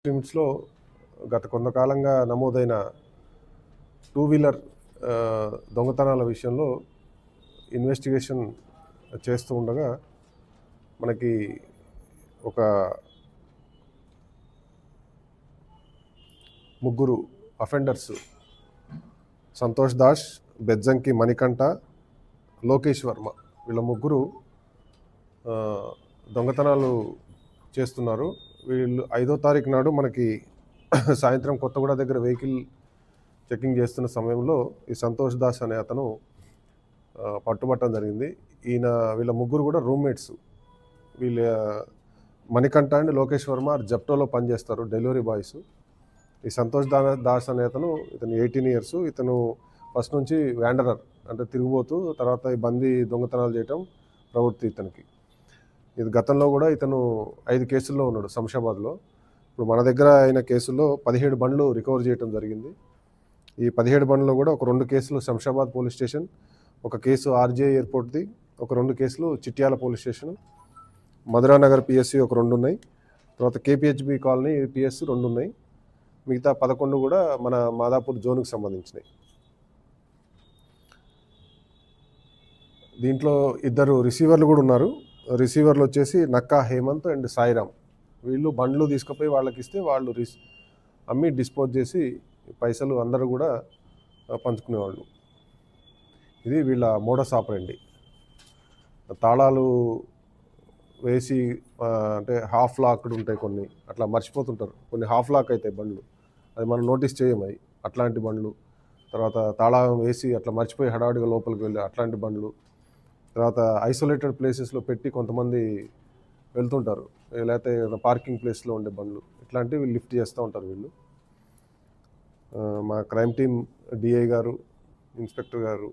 లిమిట్స్లో గత కొంతకాలంగా నమోదైన టూ వీలర్ దొంగతనాల విషయంలో ఇన్వెస్టిగేషన్ చేస్తూ ఉండగా మనకి ఒక ముగ్గురు అఫెండర్స్ సంతోష్ దాస్, బెజ్జంకి మణికంఠ, లోకేష్ వర్మ వీళ్ళ ముగ్గురు దొంగతనాలు చేస్తున్నారు. వీళ్ళు 5వ తారీఖు నాడు మనకి సాయంత్రం కొత్తగూడ దగ్గర వెహికల్ చెకింగ్ చేస్తున్న సమయంలో ఈ సంతోష్ దాస్ అనే అతను పట్టుబట్టడం జరిగింది. వీళ్ళ ముగ్గురు కూడా రూమ్మేట్స్. వీళ్ళ మణికంఠ అండ్ లోకేష్ వర్మ జెప్టోలో పనిచేస్తారు, డెలివరీ బాయ్స్. ఈ సంతోష్ దాస్ అనే ఇతను 18 years. ఇతను ఫస్ట్ నుంచి వ్యాండరర్ అంటే తిరిగిపోతూ, తర్వాత ఈ బందీ దొంగతనాలు చేయటం ప్రవృత్తి ఇతనికి. ఇది గతంలో కూడా ఇతను 5 కేసుల్లో ఉన్నాడు శంషాబాద్లో. ఇప్పుడు మన దగ్గర అయిన కేసుల్లో 17 బండ్లు రికవర్ చేయడం జరిగింది. ఈ 17 బండ్లో కూడా ఒక 2 కేసులు శంషాబాద్ పోలీస్ స్టేషన్, ఒక కేసు ఆర్జీఐ ఎయిర్పోర్ట్ది, ఒక 2 కేసులు చిట్యాల పోలీస్ స్టేషన్, మధురానగర్ పిఎస్సి ఒక 2 ఉన్నాయి, తర్వాత కేపీహెచ్బి కాలనీ పిఎస్ 2 ఉన్నాయి. మిగతా 11 కూడా మన మాదాపూర్ జోన్కి సంబంధించినవి. దీంట్లో 2 రిసీవర్లు కూడా ఉన్నారు. రిసీవర్లు వచ్చేసి నక్కా హేమంత్ అండ్ సాయిరామ్. వీళ్ళు బండ్లు తీసుకుపోయి వాళ్ళకి ఇస్తే వాళ్ళు అమ్మి డిస్పోజ్ చేసి పైసలు అందరూ కూడా పంచుకునేవాళ్ళు. ఇది వీళ్ళ మోడస్ ఆపరెండి. తాళాలు వేసి అంటే హాఫ్ లాక్డ్ ఉంటాయి, కొన్ని అట్లా మర్చిపోతుంటారు, కొన్ని హాఫ్ లాక్ అవుతాయి బండ్లు, అది మనం నోటీస్ చేయము. అవి అట్లాంటి బండ్లు, తర్వాత తాళం వేసి అట్లా మర్చిపోయి హడావిడిగా లోపలికి వెళ్ళి అట్లాంటి బండ్లు, తర్వాత ఐసోలేటెడ్ ప్లేసెస్లో పెట్టి కొంతమంది వెళ్తుంటారు, లేకపోతే పార్కింగ్ ప్లేస్లో ఉండే బండ్లు, ఇట్లాంటివి లిఫ్ట్ చేస్తూ ఉంటారు వీళ్ళు. మా క్రైమ్ టీం, డిఐ గారు, ఇన్స్పెక్టర్ గారు,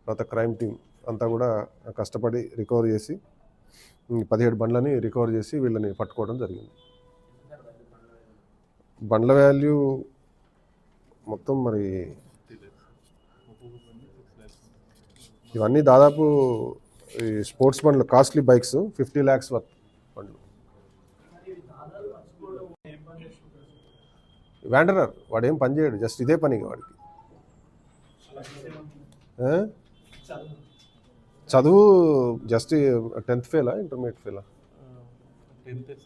తర్వాత క్రైమ్ టీం అంతా కూడా కష్టపడి రికవర్ చేసి 17 బండ్లని రికవర్ చేసి వీళ్ళని పట్టుకోవడం జరిగింది. బండ్ల వాల్యూ మొత్తం మరి ఇవన్నీ దాదాపు ఈ స్పోర్ట్స్ బండ్లు, కాస్ట్లీ బైక్స్ 50 lakhs వర్త్ బండ్లు. వ్యాండరర్ వాడేం పని చేయడు, జస్ట్ ఇదే పని వాడికి. చదువు జస్ట్ 10th ఫెయిలా, ఇంటర్మీడియట్ ఫెయిలా? 10th.